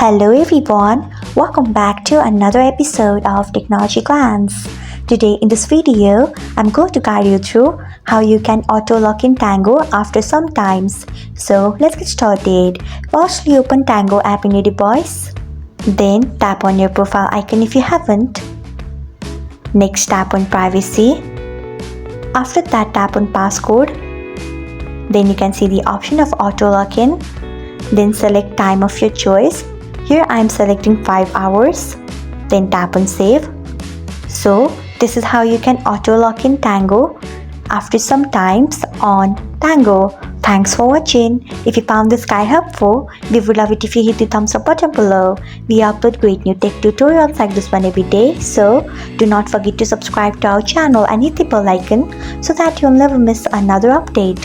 Hello everyone, welcome back to another episode of Technologyglance. Today in this video, I'm going to guide you through how you can auto-lock in Tango after some times. So let's get started. Firstly, open Tango app in your device. Then tap on your profile icon if you haven't. Next, tap on privacy. After that, tap on passcode. Then you can see the option of auto-lock in. Then select time of your choice. Here I am selecting 5 hours. Then tap on save. So this is how you can auto lock in Tango after some times on Tango. Thanks for watching. If you found this guide helpful, we would love it if you hit the thumbs up button below. We upload great new tech tutorials like this one every day, so do not forget to subscribe to our channel and hit the bell icon so that you'll never miss another update.